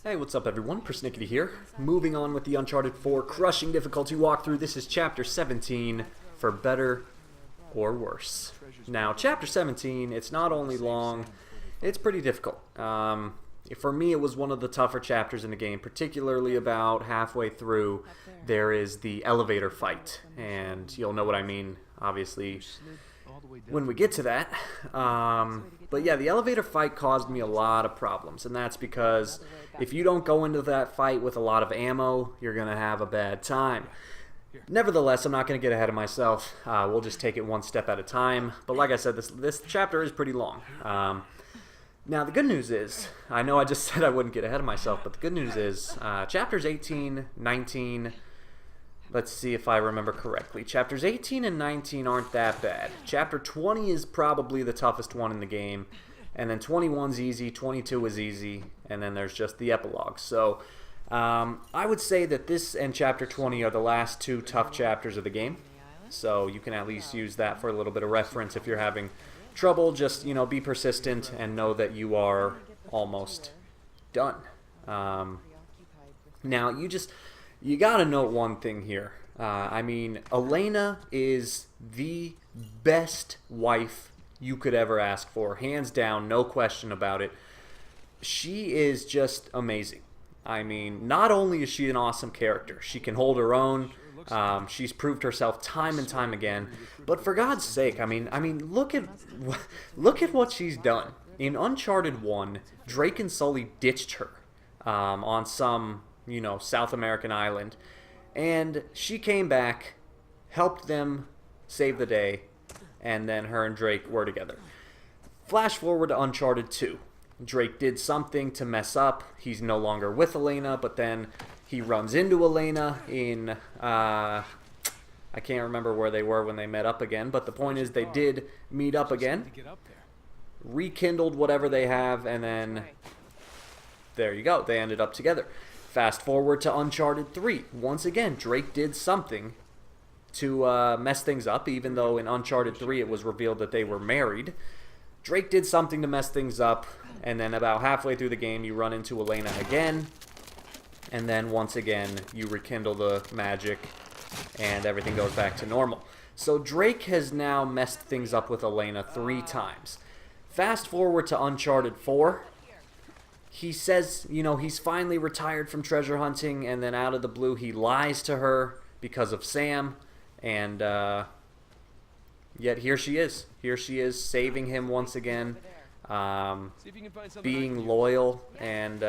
Hey, what's up everyone? PersNikity here. Moving on with the Uncharted 4 Crushing Difficulty walkthrough. This is Chapter 17, For Better or Worse. Now, Chapter 17, it's not only long, it's pretty difficult. For me, it was one of the tougher chapters in the game, particularly about halfway through. There is the elevator fight, and you'll know what I mean, obviously, when we get to that. But yeah, the elevator fight caused me a lot of problems, and that's because if you don't go into that fight with a lot of ammo, you're going to have a bad time. Nevertheless, I'm not going to get ahead of myself. We'll just take it one step at a time. But like I said, this chapter is pretty long. Now, the good news is, I know I just said I wouldn't get ahead of myself, but the good news is, chapters 18, 19, let's see if I remember correctly. Chapters 18 and 19 aren't that bad. Chapter 20 is probably the toughest one in the game, and then 21's easy, 22 is easy, and then there's just the epilogue. So, I would say that this and Chapter 20 are the last two tough chapters of the game, so you can at least use that for a little bit of reference if you're having trouble. Just, be persistent and know that you are almost done. Now, you gotta note one thing here. I mean, Elena is the best wife you could ever ask for. Hands down, no question about it. She is just amazing. I mean, not only is she an awesome character, she can hold her own. She's proved herself time and time again. But for God's sake, I mean, look at what she's done. In Uncharted 1, Drake and Sully ditched her on some, South American island, and she came back, helped them save the day, and then her and Drake were together. Flash forward to Uncharted 2. Drake did something to mess up. He's no longer with Elena, but then he runs into Elena in, I can't remember where they were when they met up again, but the point is they did meet up again, rekindled whatever they have, and then there you go, they ended up together. Fast forward to Uncharted 3. Once again, Drake did something to mess things up, even though in Uncharted 3 it was revealed that they were married. Drake did something to mess things up, and then about halfway through the game you run into Elena again, and then once again you rekindle the magic and everything goes back to normal. So Drake has now messed things up with Elena 3 times. Fast forward to Uncharted 4. He says, he's finally retired from treasure hunting, and then out of the blue he lies to her because of Sam, and yet here she is. Here she is, saving him once again, being loyal, and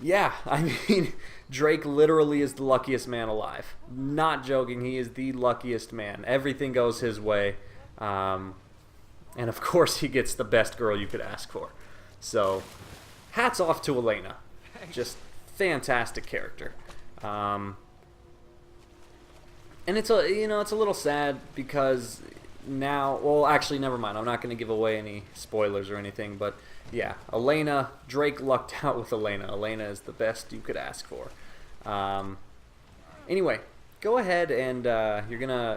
yeah, I mean, Drake literally is the luckiest man alive. Not joking, he is the luckiest man. Everything goes his way, and of course he gets the best girl you could ask for. So, hats off to Elena. Just fantastic character. And it's a little sad because now, well, actually, never mind. I'm not going to give away any spoilers or anything, but yeah, Drake lucked out with Elena. Elena is the best you could ask for. Anyway, go ahead and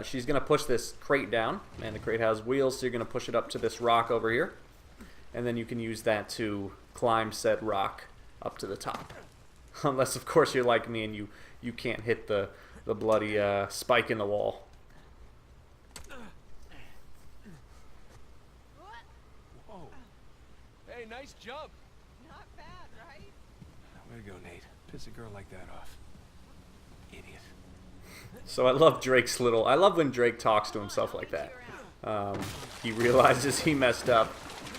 she's gonna push this crate down, and the crate has wheels, so you're gonna push it up to this rock over here, and then you can use that to climb said rock up to the top. Unless, of course, you're like me and you can't hit the bloody spike in the wall. Whoa. Hey, nice jump. Not bad, right? Way to go, Nate. Piss a girl like that off. Idiot. So I love when Drake talks to himself like that. He realizes he messed up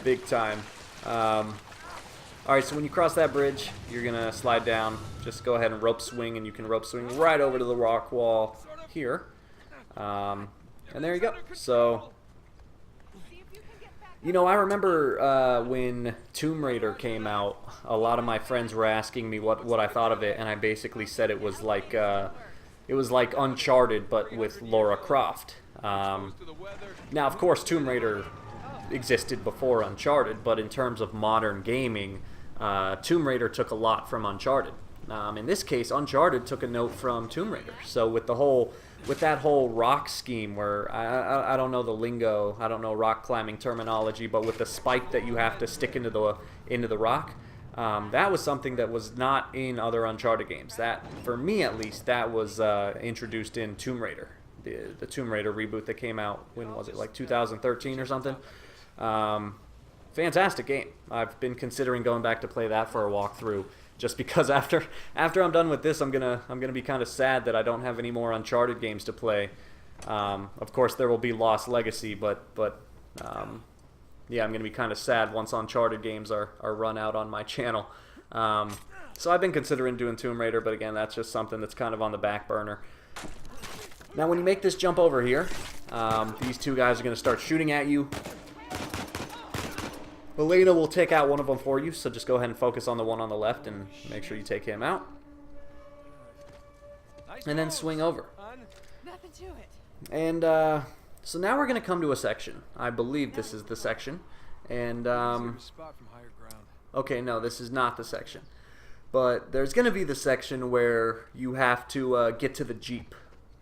big time. Alright, so when you cross that bridge, you're going to slide down. Just go ahead and rope swing, and you can rope swing right over to the rock wall here. And there you go. So, I remember when Tomb Raider came out, a lot of my friends were asking me what I thought of it, and I basically said it was like Uncharted, but with Lara Croft. Now, of course, Tomb Raider existed before Uncharted, but in terms of modern gaming, Tomb Raider took a lot from Uncharted. In this case, Uncharted took a note from Tomb Raider. So with that whole rock scheme, where I don't know the lingo, I don't know rock climbing terminology, but with the spike that you have to stick into the rock, That was something that was not in other Uncharted games. That, for me at least, that was introduced in Tomb Raider. The Tomb Raider reboot that came out, when was it, like 2013 or something? Fantastic game. I've been considering going back to play that for a walkthrough, just because after I'm done with this, I'm gonna be kind of sad that I don't have any more Uncharted games to play. Of course, there will be Lost Legacy, but yeah, I'm gonna be kind of sad once Uncharted games are run out on my channel. So I've been considering doing Tomb Raider, but again, that's just something that's kind of on the back burner. Now, when you make this jump over here, these two guys are gonna start shooting at you. Elena will take out one of them for you, so just go ahead and focus on the one on the left and make sure you take him out. And then swing over. Nothing to it. And so now we're going to come to a section. I believe this is the section. And okay, no, this is not the section. But there's going to be the section where you have to get to the Jeep.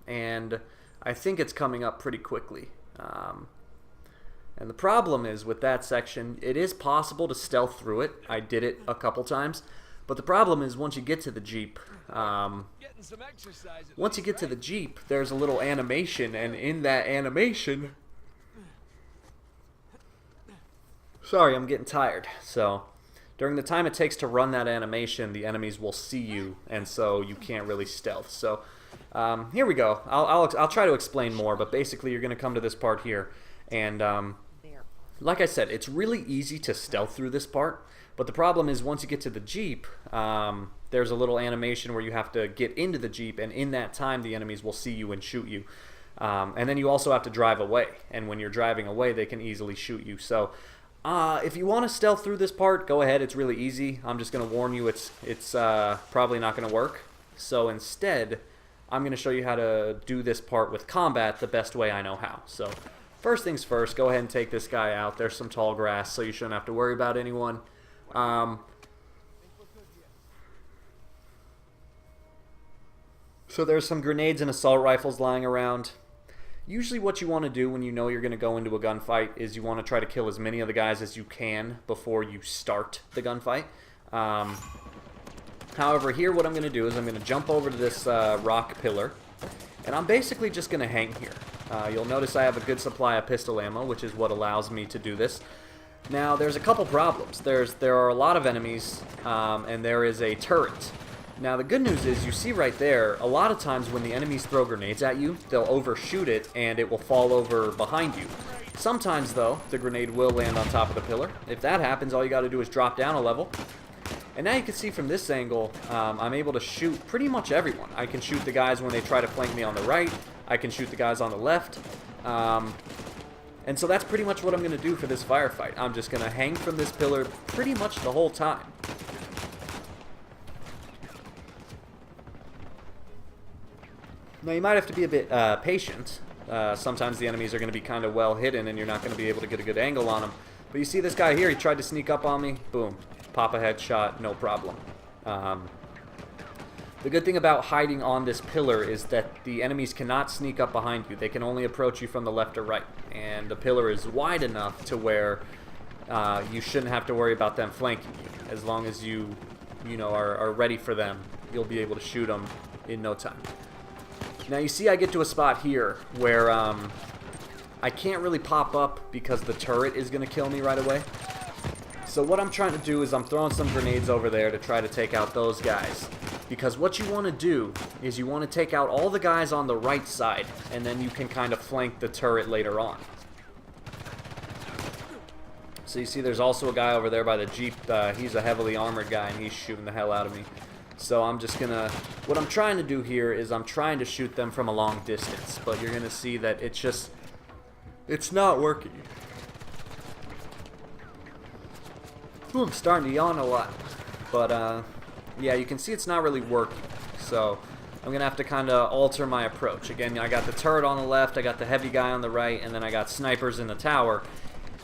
And I think it's coming up pretty quickly. And the problem is with that section, it is possible to stealth through it. I did it a couple times. But the problem is once you get to the Jeep, there's a little animation, and in that animation... Sorry, I'm getting tired. So, during the time it takes to run that animation, the enemies will see you, and so you can't really stealth. So, here we go. I'll try to explain more, but basically you're going to come to this part here, and like I said, it's really easy to stealth through this part. But the problem is once you get to the Jeep, there's a little animation where you have to get into the Jeep, and in that time the enemies will see you and shoot you. And then you also have to drive away, and when you're driving away they can easily shoot you. So if you want to stealth through this part, go ahead, it's really easy. I'm just going to warn you it's probably not going to work. So instead, I'm going to show you how to do this part with combat the best way I know how. So first things first, go ahead and take this guy out. There's some tall grass, so you shouldn't have to worry about anyone. So there's some grenades and assault rifles lying around. Usually what you want to do when you know you're going to go into a gunfight is you want to try to kill as many of the guys as you can before you start the gunfight. However, here what I'm going to do is I'm going to jump over to this rock pillar, and I'm basically just going to hang here. You'll notice I have a good supply of pistol ammo, which is what allows me to do this. Now, there's a couple problems. There are a lot of enemies, and there is a turret. Now, the good news is, you see right there, a lot of times when the enemies throw grenades at you, they'll overshoot it, and it will fall over behind you. Sometimes, though, the grenade will land on top of the pillar. If that happens, all you got to do is drop down a level. And now you can see from this angle, I'm able to shoot pretty much everyone. I can shoot the guys when they try to flank me on the right. I can shoot the guys on the left. And so that's pretty much what I'm going to do for this firefight. I'm just going to hang from this pillar pretty much the whole time. Now you might have to be a bit patient. Sometimes the enemies are going to be kind of well hidden and you're not going to be able to get a good angle on them. But you see this guy here, he tried to sneak up on me. Boom. Pop a headshot, no problem. The good thing about hiding on this pillar is that the enemies cannot sneak up behind you. They can only approach you from the left or right. And the pillar is wide enough to where you shouldn't have to worry about them flanking you. As long as you are ready for them, you'll be able to shoot them in no time. Now you see I get to a spot here where I can't really pop up because the turret is going to kill me right away. So what I'm trying to do is I'm throwing some grenades over there to try to take out those guys. Because what you want to do is you want to take out all the guys on the right side, and then you can kind of flank the turret later on. So you see there's also a guy over there by the Jeep. He's a heavily armored guy, and he's shooting the hell out of me. So I'm just going to... What I'm trying to do here is I'm trying to shoot them from a long distance. But you're going to see that it's not working. Ooh, I'm starting to yawn a lot. But, yeah, you can see it's not really working. So I'm going to have to kind of alter my approach. Again, I got the turret on the left, I got the heavy guy on the right, and then I got snipers in the tower.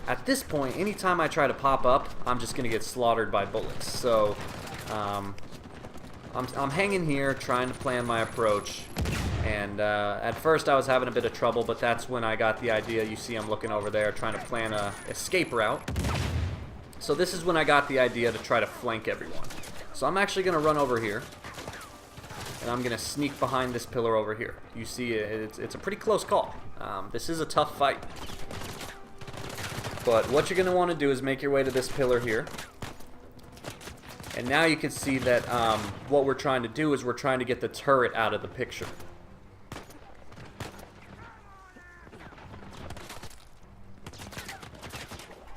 At this point, anytime I try to pop up, I'm just going to get slaughtered by bullets. So I'm hanging here trying to plan my approach. And at first I was having a bit of trouble, but that's when I got the idea. You see I'm looking over there trying to plan a escape route. So this is when I got the idea to try to flank everyone. So I'm actually going to run over here, and I'm going to sneak behind this pillar over here. You see, it's a pretty close call. This is a tough fight. But what you're going to want to do is make your way to this pillar here. And now you can see that what we're trying to do is we're trying to get the turret out of the picture.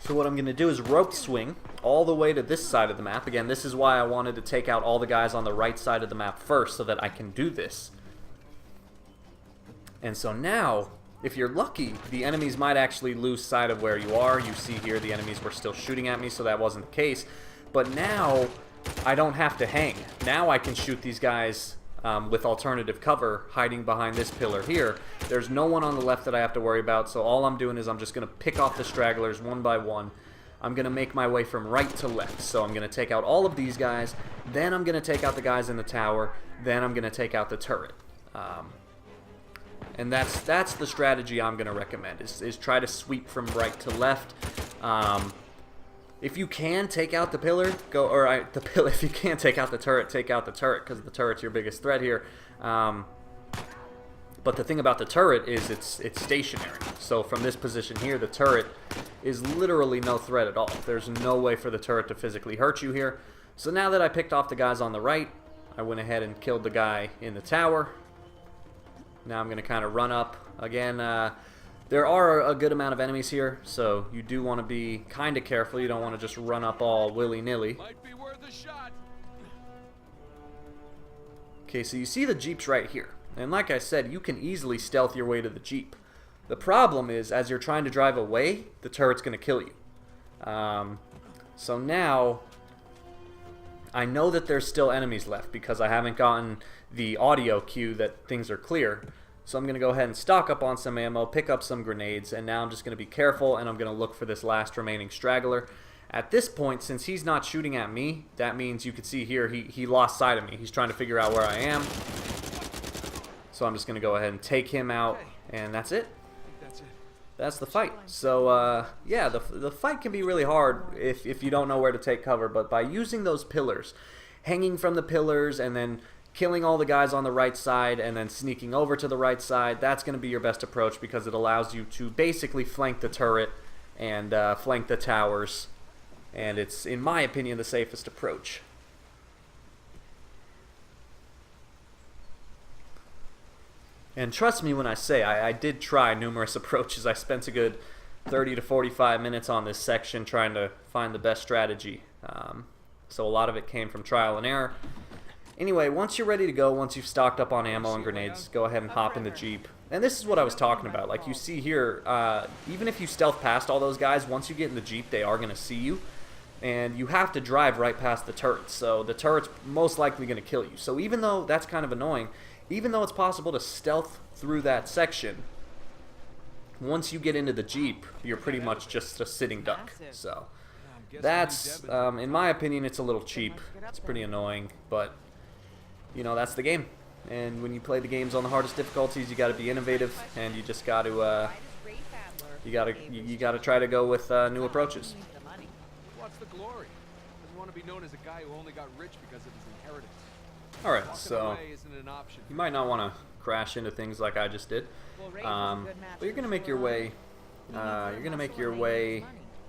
So what I'm going to do is rope swing all the way to this side of the map. Again, this is why I wanted to take out all the guys on the right side of the map first, so that I can do this. And so now, if you're lucky, the enemies might actually lose sight of where you are. You see here the enemies were still shooting at me, so that wasn't the case. But now, I don't have to hang. Now I can shoot these guys with alternative cover, hiding behind this pillar here. There's no one on the left that I have to worry about, so all I'm doing is I'm just going to pick off the stragglers one by one. I'm going to make my way from right to left. So I'm going to take out all of these guys, then I'm going to take out the guys in the tower, then I'm going to take out the turret. And that's the strategy I'm going to recommend, is try to sweep from right to left. If you can take out the pillar, if you can't take out the turret, take out the turret, because the turret's your biggest threat here. But the thing about the turret is it's stationary. So from this position here, the turret is literally no threat at all. There's no way for the turret to physically hurt you here. So now that I picked off the guys on the right, I went ahead and killed the guy in the tower. Now I'm going to kind of run up. Again, there are a good amount of enemies here, so you do want to be kind of careful. You don't want to just run up all willy-nilly. Might be worth a shot. Okay, so you see the Jeeps right here. And like I said, you can easily stealth your way to the Jeep. The problem is, as you're trying to drive away, the turret's going to kill you. So now, I know that there's still enemies left because I haven't gotten the audio cue that things are clear. So I'm going to go ahead and stock up on some ammo, pick up some grenades, and now I'm just going to be careful, and I'm going to look for this last remaining straggler. At this point, since he's not shooting at me, that means you can see here he lost sight of me. He's trying to figure out where I am. So I'm just going to go ahead and take him out, and that's it. That's the fight. So, yeah, the fight can be really hard if you don't know where to take cover, but by using those pillars, hanging from the pillars, and then killing all the guys on the right side and then sneaking over to the right side, that's going to be your best approach because it allows you to basically flank the turret and flank the towers, and it's, in my opinion, the safest approach. And trust me when I say I did try numerous approaches. I spent a good 30 to 45 minutes on this section trying to find the best strategy. So a lot of it came from trial and error. Anyway, once you're ready to go, once you've stocked up on ammo and grenades, go ahead and hop in the Jeep. And this is what I was talking about. Like you see here, even if you stealth past all those guys, once you get in the Jeep, they are going to see you. And you have to drive right past the turrets. So the turret's most likely going to kill you. So even though that's kind of annoying, even though it's possible to stealth through that section, once you get into the Jeep, you're pretty much just a sitting duck. So that's, in my opinion, it's a little cheap. It's pretty annoying, but you know, that's the game. And when you play the games on the hardest difficulties, you got to be innovative, and you just got to you got to try to go with new approaches. What's the glory? Doesn't want to be known as a guy who only got rich because of his inheritance. All right, so Isn't an option. you might not want to crash into things like I just did, but you're gonna make your way. You're gonna make your way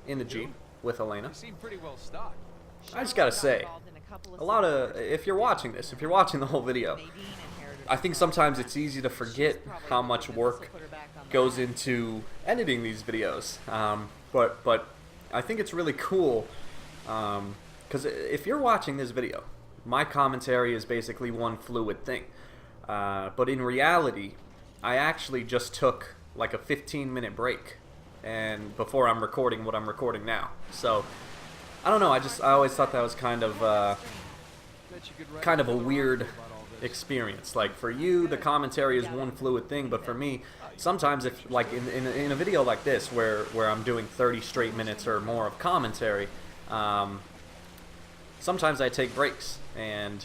in the Jeep with Elena. You seem pretty well stocked. I just gotta say, a lot of, if you're watching this, if you're watching the whole video, I think sometimes it's easy to forget how much work goes into editing these videos. But I think it's really cool, because if you're watching this video, my commentary is basically one fluid thing. But in reality, I actually just took like a 15-minute break, and before I'm recording what I'm recording now. So I don't know. I always thought that was kind of a weird experience. Like for you, the commentary is one fluid thing, but for me, sometimes if like in a video like this where I'm doing 30 straight minutes or more of commentary, sometimes I take breaks, and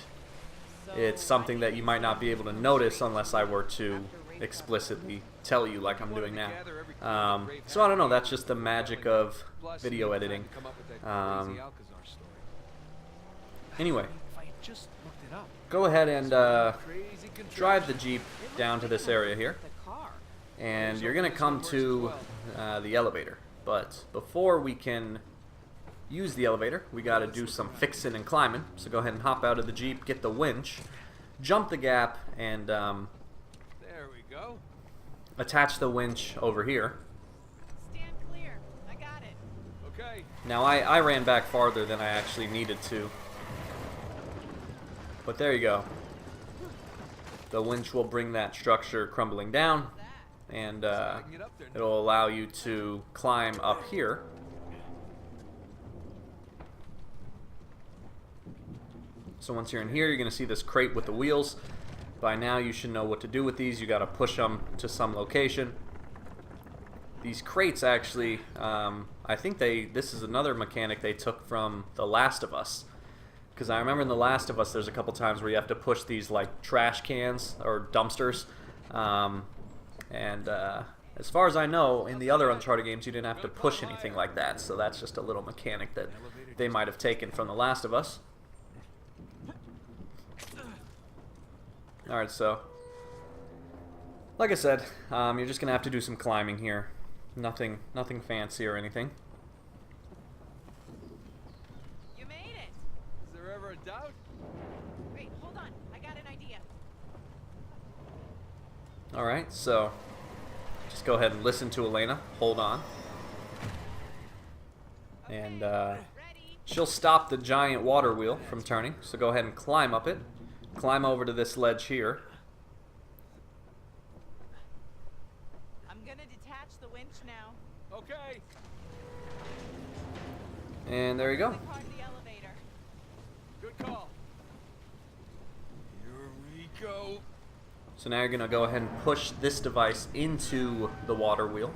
it's something that you might not be able to notice unless I were to explicitly tell you like I'm doing now. So I don't know, that's just the magic of video editing. Anyway, go ahead and drive the Jeep down to this area here, and you're going to come to the elevator. But before we can use the elevator, we got to do some fixing and climbing. So go ahead and hop out of the Jeep, get the winch, jump the gap, and there we go. Attach the winch over here. Stand clear. I got it. Okay. Now I ran back farther than I actually needed to. But there you go. The winch will bring that structure crumbling down, and it'll allow you to climb up here. So once you're in here, you're going to see this crate with the wheels. By now you should know what to do with these. You got to push them to some location. These crates actually, I think this is another mechanic they took from The Last of Us. Because I remember in The Last of Us, there's a couple times where you have to push these like trash cans or dumpsters. As far as I know, in the other Uncharted games, you didn't have to push anything like that. So that's just a little mechanic that they might have taken from The Last of Us. Alright, so like I said, you're just gonna have to do some climbing here. Nothing fancy or anything. You made it. Is there ever a doubt? Wait, hold on. I got an idea. Alright, so just go ahead and listen to Elena. Hold on. And Ready. she'll stop the giant water wheel from turning. So go ahead and climb up it. Climb over to this ledge here. I'm gonna detach the winch now. Okay. And there you go. Only part of the elevator. Good call. Here we go. So now you're going to go ahead and push this device into the water wheel.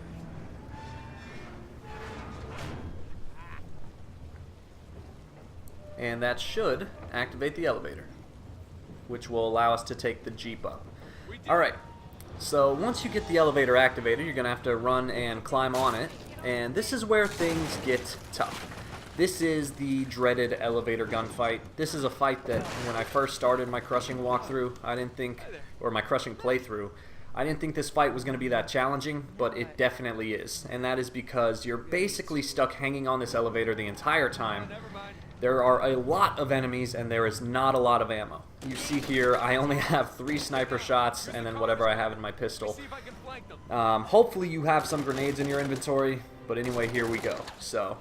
And that should activate the elevator, which will allow us to take the Jeep up. Alright, so once you get the elevator activated, you're going to have to run and climb on it. And this is where things get tough. This is the dreaded elevator gunfight. This is a fight that when I first started my crushing walkthrough, I didn't think, or my crushing playthrough, I didn't think this fight was going to be that challenging, but it definitely is. And that is because you're basically stuck hanging on this elevator the entire time. There are a lot of enemies and there is not a lot of ammo. You see here, I only have 3 sniper shots and then whatever I have in my pistol. Hopefully you have some grenades in your inventory, but anyway, here we go. So,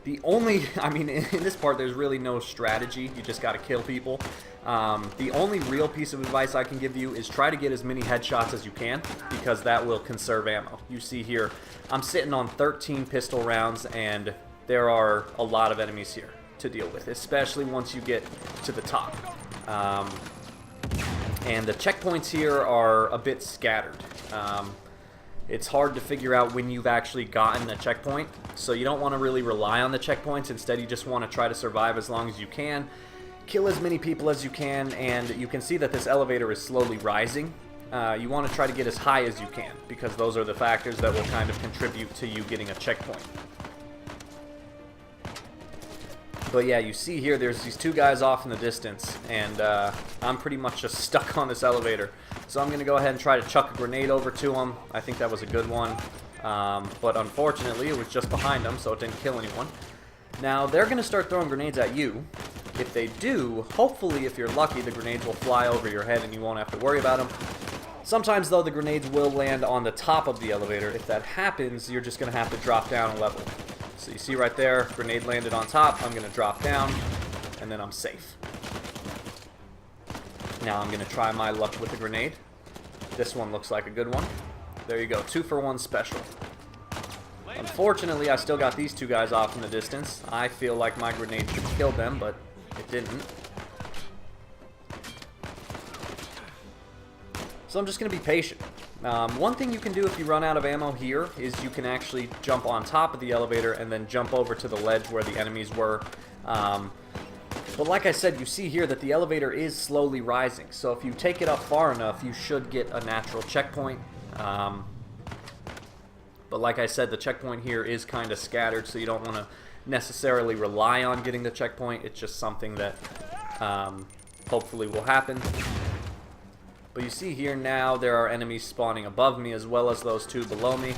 the only, I mean, in this part there's really no strategy, you just gotta kill people. The only real piece of advice I can give you is try to get as many headshots as you can, because that will conserve ammo. You see here, I'm sitting on 13 pistol rounds and there are a lot of enemies here to deal with, especially once you get to the top. And the checkpoints here are a bit scattered. It's hard to figure out when you've actually gotten a checkpoint, so you don't want to really rely on the checkpoints. Instead, you just want to try to survive as long as you can, kill as many people as you can, and you can see that this elevator is slowly rising. You want to try to get as high as you can, because those are the factors that will kind of contribute to you getting a checkpoint. But yeah, you see here, there's these 2 guys off in the distance, and I'm pretty much just stuck on this elevator. So I'm going to go ahead and try to chuck a grenade over to them. I think that was a good one, but unfortunately it was just behind them, so it didn't kill anyone. Now, they're going to start throwing grenades at you. If they do, hopefully, if you're lucky, the grenades will fly over your head and you won't have to worry about them. Sometimes, though, the grenades will land on the top of the elevator. If that happens, you're just going to have to drop down a level. So you see right there, grenade landed on top, I'm going to drop down, and then I'm safe. Now I'm going to try my luck with the grenade. This one looks like a good one. There you go, 2 for 1 special. Unfortunately, I still got these 2 guys off in the distance. I feel like my grenade should have killed them, but it didn't. So I'm just going to be patient. One thing you can do if you run out of ammo here is you can actually jump on top of the elevator and then jump over to the ledge where the enemies were. But like I said, you see here that the elevator is slowly rising. So if you take it up far enough, you should get a natural checkpoint. But like I said, the checkpoint here is kind of scattered, so you don't want to necessarily rely on getting the checkpoint. It's just something that hopefully will happen. But you see here now there are enemies spawning above me as well as those two below me.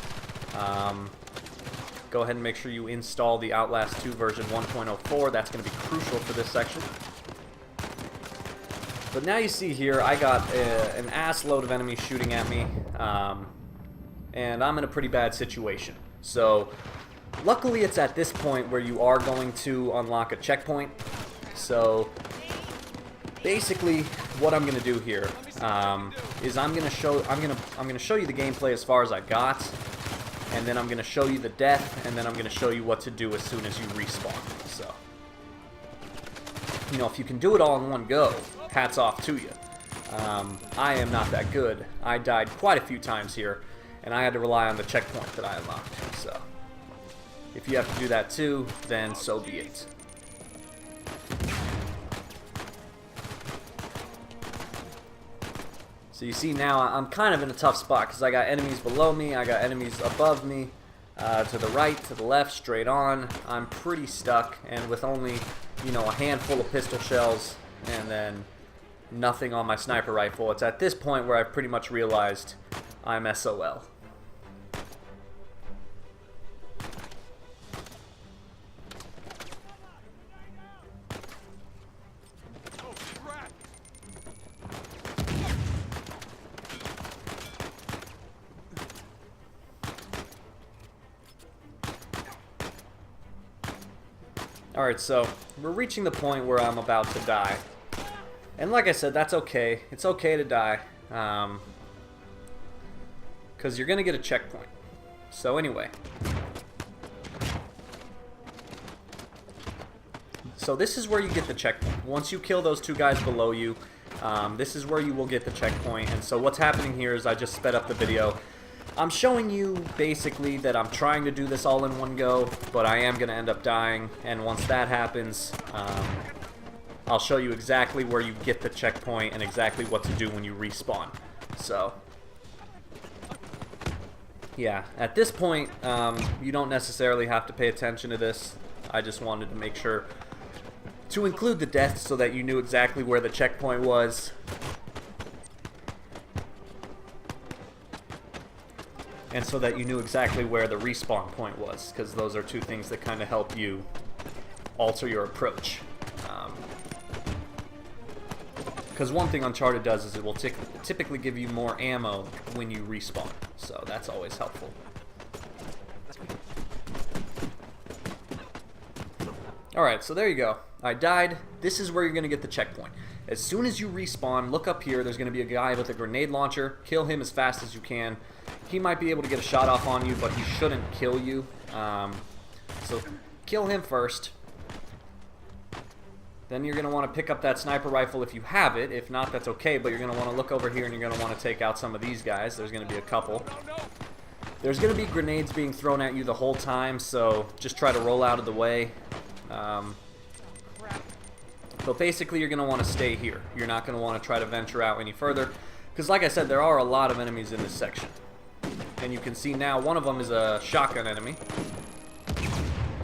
Go ahead and make sure you install the Outlast 2 version 1.04. That's going to be crucial for this section. But now you see here I got an ass load of enemies shooting at me. And I'm in a pretty bad situation. So luckily it's at this point where you are going to unlock a checkpoint. So basically what I'm gonna do here is I'm gonna show you the gameplay as far as I got, and then I'm gonna show you the death, and then I'm gonna show you what to do as soon as you respawn. So, you know, if you can do it all in one go, hats off to you. I am not that good. I died quite a few times here, and I had to rely on the checkpoint that I unlocked. So if you have to do that too, then so be it. So you see now I'm kind of in a tough spot because I got enemies below me, I got enemies above me, to the right, to the left, straight on. I'm pretty stuck, and with only, you know, a handful of pistol shells and then nothing on my sniper rifle, it's at this point where I've pretty much realized I'm SOL. Alright, so we're reaching the point where I'm about to die. And like I said, that's okay. It's okay to die. Because you're going to get a checkpoint. So anyway. So this is where you get the checkpoint. Once you kill those two guys below you, this is where you will get the checkpoint. And so what's happening here is I just sped up the video. I'm showing you basically that I'm trying to do this all in one go, but I am going to end up dying, and once that happens, I'll show you exactly where you get the checkpoint and exactly what to do when you respawn. So, yeah, at this point, you don't necessarily have to pay attention to this. I just wanted to make sure to include the death so that you knew exactly where the checkpoint was. And so that you knew exactly where the respawn point was, because those are two things that kind of help you alter your approach. Because one thing Uncharted does is it will typically give you more ammo when you respawn, so that's always helpful. Alright, so there you go. I died. This is where you're going to get the checkpoint. As soon as you respawn, look up here. There's going to be a guy with a grenade launcher. Kill him as fast as you can. He might be able to get a shot off on you, but he shouldn't kill you. So kill him first. Then you're going to want to pick up that sniper rifle if you have it. If not, that's okay, but you're going to want to look over here and you're going to want to take out some of these guys. There's going to be a couple. There's going to be grenades being thrown at you the whole time, so just try to roll out of the way. But basically you're going to want to stay here. You're not going to want to try to venture out any further, because like I said, there are a lot of enemies in this section. And you can see now one of them is a shotgun enemy.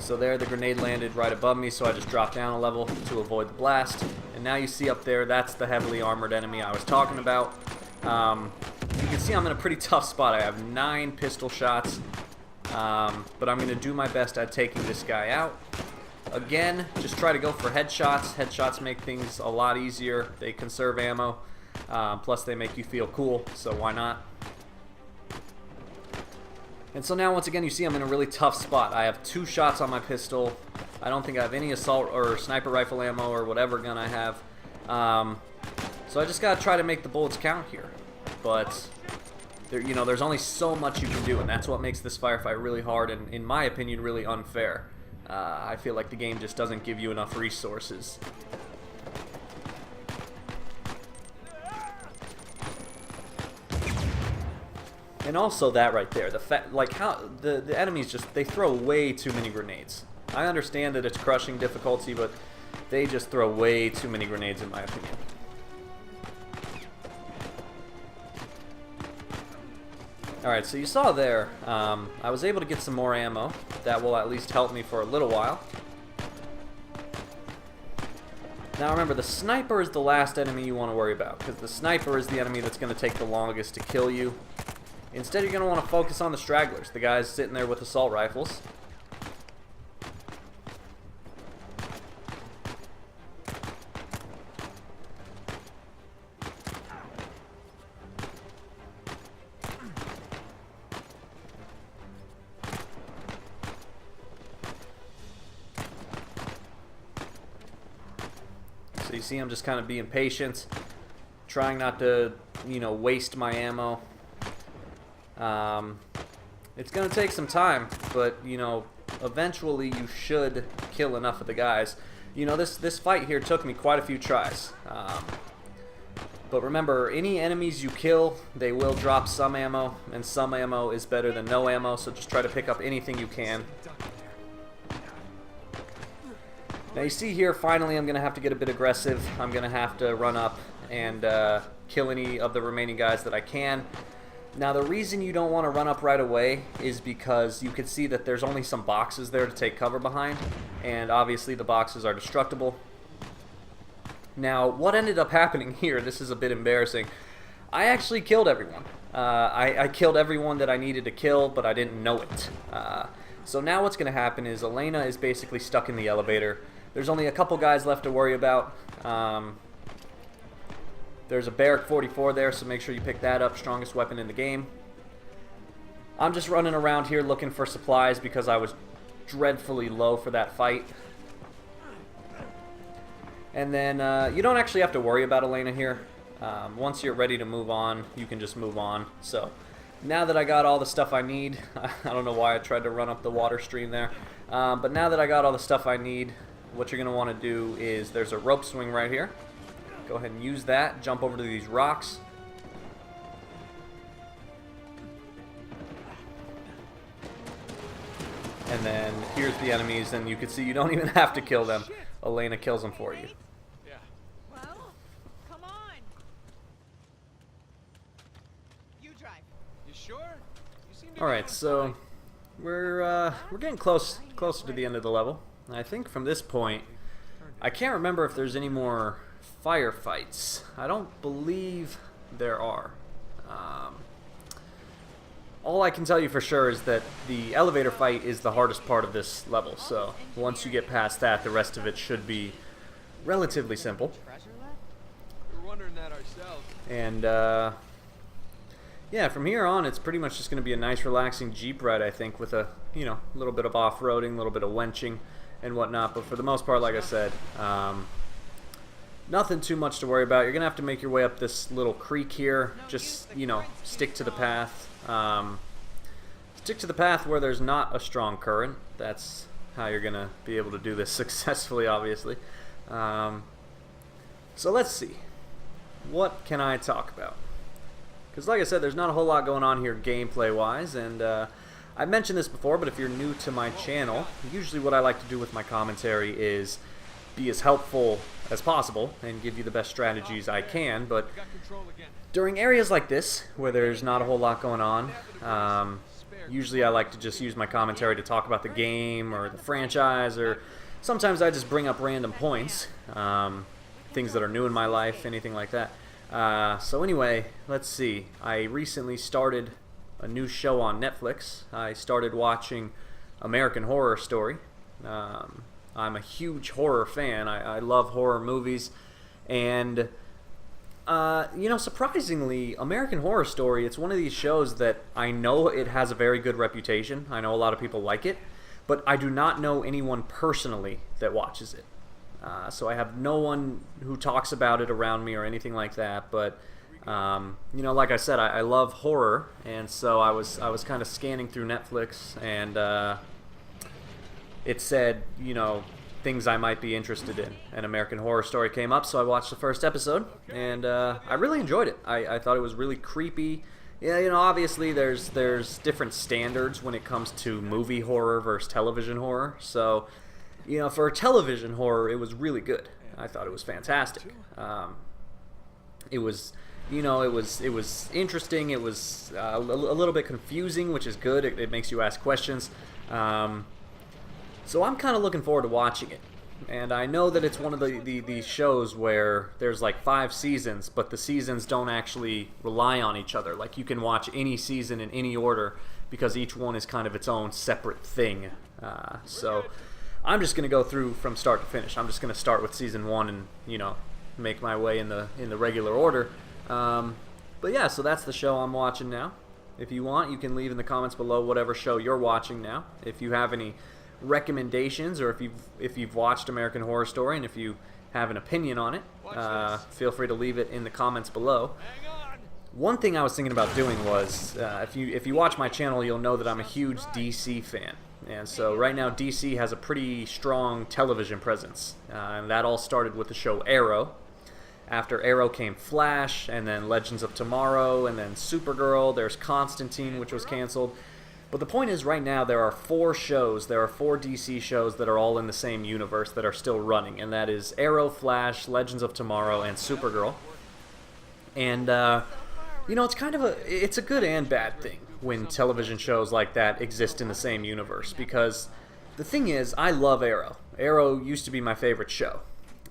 So there, the grenade landed right above me, so I just dropped down a level to avoid the blast. And now you see up there, that's the heavily armored enemy I was talking about. You can see I'm in a pretty tough spot. I have 9 pistol shots, but I'm going to do my best at taking this guy out. Again, just try to go for headshots. Headshots make things a lot easier. They conserve ammo, plus they make you feel cool, so why not? And so now, once again, you see I'm in a really tough spot. I have 2 shots on my pistol. I don't think I have any assault or sniper rifle ammo or whatever gun I have. So I just gotta try to make the bullets count here. But there, you know, there's only so much you can do, and that's what makes this firefight really hard and, in my opinion, really unfair. I feel like the game just doesn't give you enough resources. And also that right there, the fact, like how the enemies just, they throw way too many grenades. I understand that it's crushing difficulty, but They just throw way too many grenades in my opinion. Alright, so you saw there, I was able to get some more ammo. That will at least help me for a little while. Now remember, the sniper is the last enemy you want to worry about, because the sniper is the enemy that's going to take the longest to kill you. Instead, you're going to want to focus on the stragglers, the guys sitting there with assault rifles. So you see I'm just kind of being patient, trying not to, you know, waste my ammo. It's going to take some time, but, you know, eventually you should kill enough of the guys. You know, this fight here took me quite a few tries. But remember, any enemies you kill, they will drop some ammo, and some ammo is better than no ammo, so just try to pick up anything you can. Now you see here, finally I'm going to have to get a bit aggressive. I'm going to have to run up and kill any of the remaining guys that I can. Now the reason you don't want to run up right away is because you can see that there's only some boxes there to take cover behind, and obviously the boxes are destructible. Now what ended up happening here, this is a bit embarrassing, I actually killed everyone. I killed everyone that I needed to kill, but I didn't know it. So now what's going to happen is Elena is basically stuck in the elevator. There's only a couple guys left to worry about. There's a Barrack 44 there, so make sure you pick that up. Strongest weapon in the game. I'm just running around here looking for supplies because I was dreadfully low for that fight. And then you don't actually have to worry about Elena here. Once you're ready to move on, you can just move on. So now that I got all the stuff I need, I don't know why I tried to run up the water stream there. But now that I got all the stuff I need, what you're going to want to do is there's a rope swing right here. Go ahead and use that. Jump over to these rocks. And then here's the enemies, and you can see you don't even have to kill them. Elena kills them for you. Yeah. Well, come on. You drive. You sure? You seem to All be right, on so time. we're getting closer to the end of the level. I think from this point, I can't remember if there's any more firefights. I don't believe there are. All I can tell you for sure is that the elevator fight is the hardest part of this level, so once you get past that, the rest of it should be relatively simple. Treasure left? We're wondering that ourselves. And yeah, from here on, it's pretty much just going to be a nice, relaxing Jeep ride, I think, with a, you know, little bit of off-roading, a little bit of wenching and whatnot. But for the most part, like I said, nothing too much to worry about. You're going to have to make your way up this little creek here. Just, you know, stick to the path. Stick to the path where there's not a strong current. That's how you're going to be able to do this successfully, obviously. So let's see. What can I talk about? Because like I said, there's not a whole lot going on here gameplay-wise, and I've mentioned this before, but if you're new to my channel, usually what I like to do with my commentary is be as helpful as possible and give you the best strategies I can, but We got control again. during areas like this, where there's not a whole lot going on, usually I like to just use my commentary to talk about the game or the franchise, or sometimes I just bring up random points, things that are new in my life, anything like that. So anyway, let's see. I recently started a new show on Netflix. I started watching American Horror Story. I'm a huge horror fan. I love horror movies, and you know, surprisingly, American Horror Story, it's one of these shows that I know it has a very good reputation. I know a lot of people like it, but I do not know anyone personally that watches it. So I have no one who talks about it around me or anything like that. But you know, like I said, I love horror, and so I was kind of scanning through Netflix, and it said, you know, things I might be interested in. And American Horror Story came up, so I watched the first episode, and I really enjoyed it. I thought it was really creepy. Yeah, you know, obviously there's different standards when it comes to movie horror versus television horror. So you know, for a television horror, it was really good. I thought it was fantastic. It was, you know, it was interesting. It was a little bit confusing, which is good. It makes you ask questions. So I'm kind of looking forward to watching it. And I know that it's one of the shows where there's like 5 seasons, but the seasons don't actually rely on each other. Like, you can watch any season in any order because each one is kind of its own separate thing. So I'm just going to go through from start to finish. I'm just going to start with season 1 and, you know, make my way in the regular order. But yeah, so that's the show I'm watching now. If you want, you can leave in the comments below whatever show you're watching now. If you have any recommendations, or if you've watched American Horror Story and if you have an opinion on it, feel free to leave it in the comments below. One thing I was thinking about doing was, if you watch my channel, you'll know that I'm a huge DC fan. And so right now DC has a pretty strong television presence. And that all started with the show Arrow. After Arrow came Flash, and then Legends of Tomorrow, and then Supergirl. There's Constantine, which was canceled. But the point is, right now there are 4 shows, there are 4 DC shows that are all in the same universe that are still running. And that is Arrow, Flash, Legends of Tomorrow, and Supergirl. And, you know, it's a good and bad thing when television shows like that exist in the same universe, because the thing is, I love Arrow. Arrow used to be my favorite show.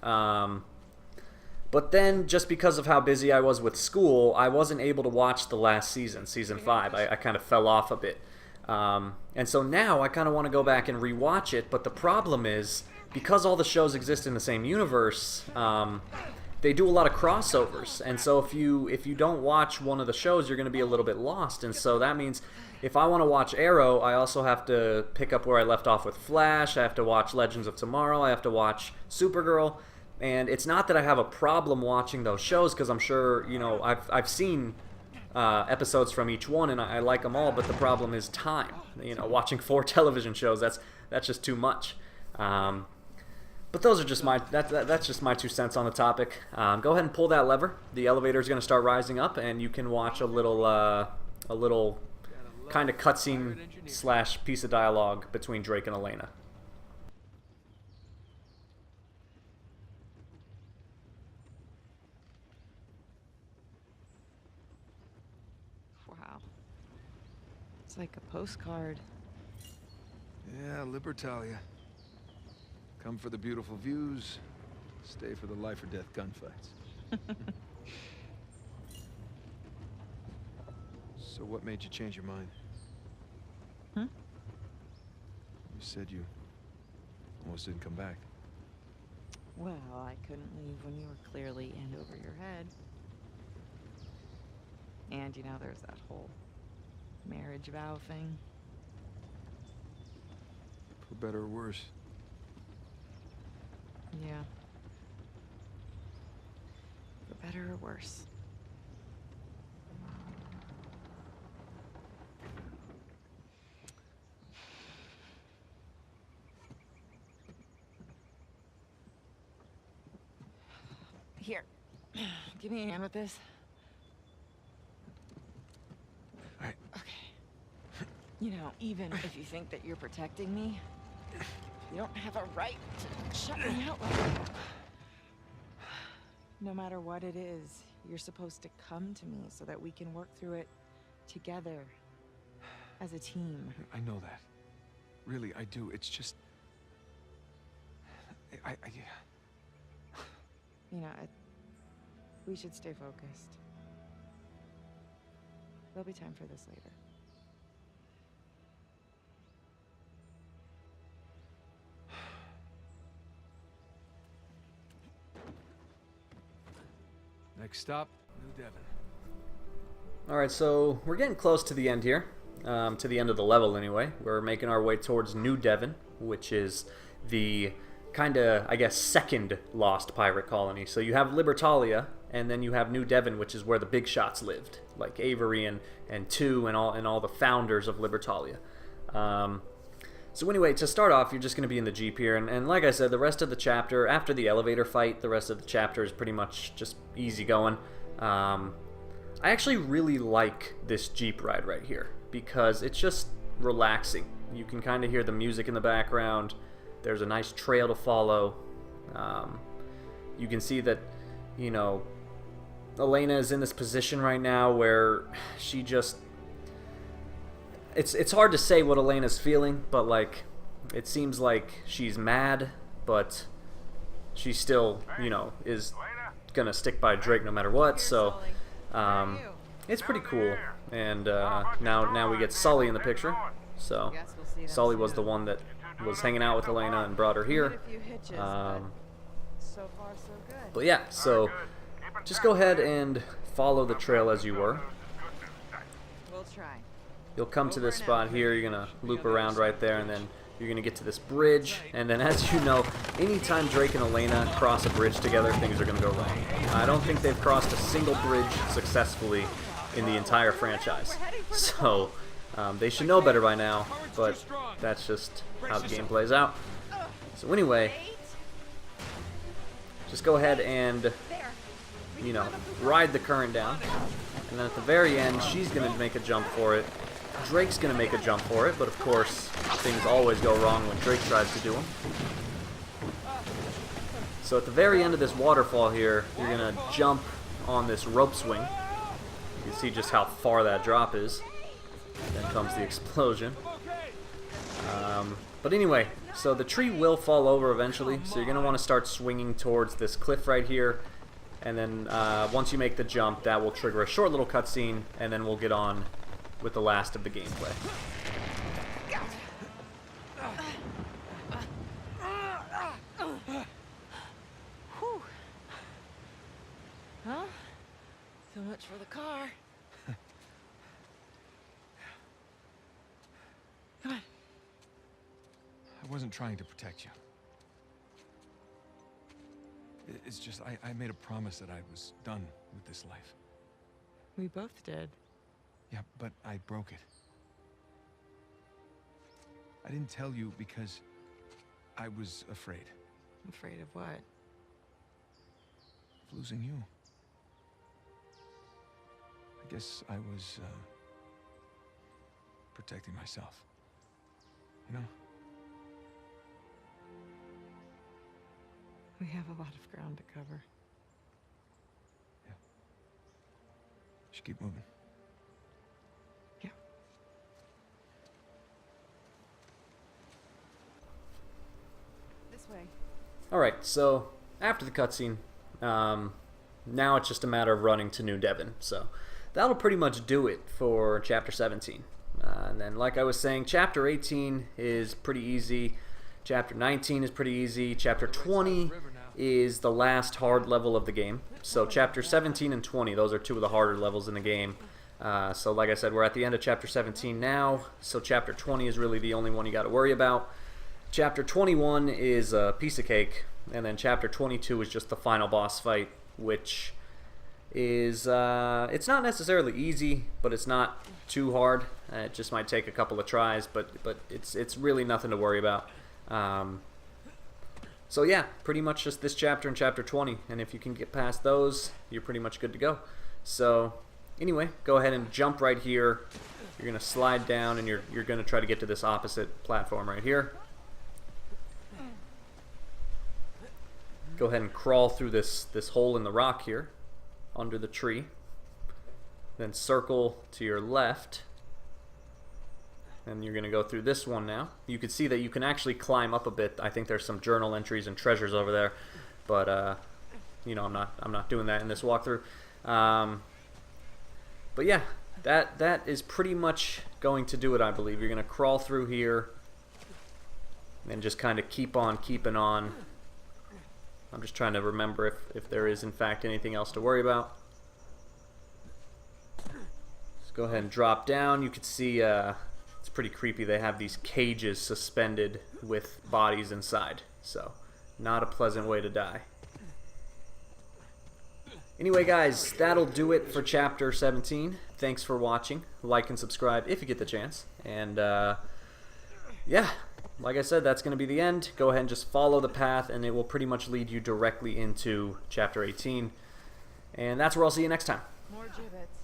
But then, just because of how busy I was with school, I wasn't able to watch the last season, season 5. I kind of fell off a bit. And so now I kind of want to go back and rewatch it, but the problem is, because all the shows exist in the same universe, they do a lot of crossovers, and so if you don't watch one of the shows, you're going to be a little bit lost. And so that means if I want to watch Arrow, I also have to pick up where I left off with Flash, I have to watch Legends of Tomorrow, I have to watch Supergirl, and it's not that I have a problem watching those shows, because I'm sure, you know, I've seen episodes from each one, and I like them all, but the problem is time. You know, watching 4 television shows, that's just too much. But those are just that's just my 2 cents on the topic. Go ahead and pull that lever. The elevator is going to start rising up, and you can watch a little kind of cutscene / piece of dialogue between Drake and Elena. Wow. It's like a postcard. Yeah, Libertalia. Come for the beautiful views, stay for the life or death gunfights. So what made you change your mind? Hmm? You said you almost didn't come back. Well, I couldn't leave when you were clearly in over your head. And, you know, there's that whole marriage vow thing. For better or worse. Yeah. For better or worse. Here. Give me a hand with this. Alright. Okay. You know, even if you think that you're protecting me, you don't have a right to shut me out like that. No matter what it is, you're supposed to come to me so that we can work through it together as a team. I know that. Really, I do. It's just... You know, we should stay focused. There'll be time for this later. Next stop, New Devon. Alright, so we're getting close to the end here. To the end of the level anyway. We're making our way towards New Devon, which is the kind of, I guess, second lost pirate colony. So you have Libertalia, and then you have New Devon, which is where the big shots lived, like Avery and Two and all the founders of Libertalia. So anyway, to start off, you're just going to be in the Jeep here, and like I said, the rest of the chapter, after the elevator fight, the rest of the chapter is pretty much just easy going. I actually really like this Jeep ride right here, because it's just relaxing. You can kind of hear the music in the background. There's a nice trail to follow. You can see that, you know, Elena is in this position right now where she just... It's hard to say what Elena's feeling, but, like, it seems like she's mad, but she still, you know, is gonna stick by Drake no matter what, so it's pretty cool. And now we get Sully in the picture. So Sully was the one that was hanging out with Elena and brought her here. But yeah, so just go ahead and follow the trail as you were. We'll try. You'll come to this spot here, you're going to loop around right there, and then you're going to get to this bridge. And then, as you know, anytime Drake and Elena cross a bridge together, things are going to go wrong. I don't think they've crossed a single bridge successfully in the entire franchise. So they should know better by now, but that's just how the game plays out. So anyway, just go ahead and, you know, ride the current down. And then at the very end, she's going to make a jump for it. Drake's going to make a jump for it, but of course, things always go wrong when Drake tries to do them. So at the very end of this waterfall here, you're going to jump on this rope swing. You can see just how far that drop is. Then comes the explosion. But anyway, so the tree will fall over eventually, so you're going to want to start swinging towards this cliff right here. And then once you make the jump, that will trigger a short little cutscene, and then we'll get on with the last of the gameplay. Whew. Huh? So much for the car. Come on. I wasn't trying to protect you. It's just, I made a promise that I was done with this life. We both did. Yeah, but I broke it. I didn't tell you because I was afraid. Afraid of what? Of losing you. I guess I was, protecting myself. You know? We have a lot of ground to cover. Yeah. Should keep moving. Yeah. This way. Alright, so after the cutscene, now it's just a matter of running to New Devon. So that'll pretty much do it for Chapter 17. And then, like I was saying, Chapter 18 is pretty easy. Chapter 19 is pretty easy. Chapter 20 is the last hard level of the game. So Chapter 17 and 20, those are two of the harder levels in the game. So like I said, we're at the end of Chapter 17 now. So Chapter 20 is really the only one you got to worry about. Chapter 21 is a piece of cake. And then Chapter 22 is just the final boss fight, which is, it's not necessarily easy, but it's not too hard. It just might take a couple of tries, but it's really nothing to worry about. So yeah, pretty much just this chapter and Chapter 20, and if you can get past those, you're pretty much good to go. So anyway, go ahead and jump right here. You're going to slide down, and you're going to try to get to this opposite platform right here. Go ahead and crawl through this hole in the rock here, under the tree. Then circle to your left. And you're going to go through this one now. You can see that you can actually climb up a bit. I think there's some journal entries and treasures over there. But, you know, I'm not doing that in this walkthrough. But yeah, that is pretty much going to do it, I believe. You're going to crawl through here. And just kind of keep on keeping on. I'm just trying to remember if there is, in fact, anything else to worry about. Just go ahead and drop down. You can see... it's pretty creepy. They have these cages suspended with bodies inside. So, not a pleasant way to die. Anyway, guys, that'll do it for Chapter 17. Thanks for watching. Like and subscribe if you get the chance. And, yeah, like I said, that's going to be the end. Go ahead and just follow the path, and it will pretty much lead you directly into Chapter 18. And that's where I'll see you next time. More gibbets.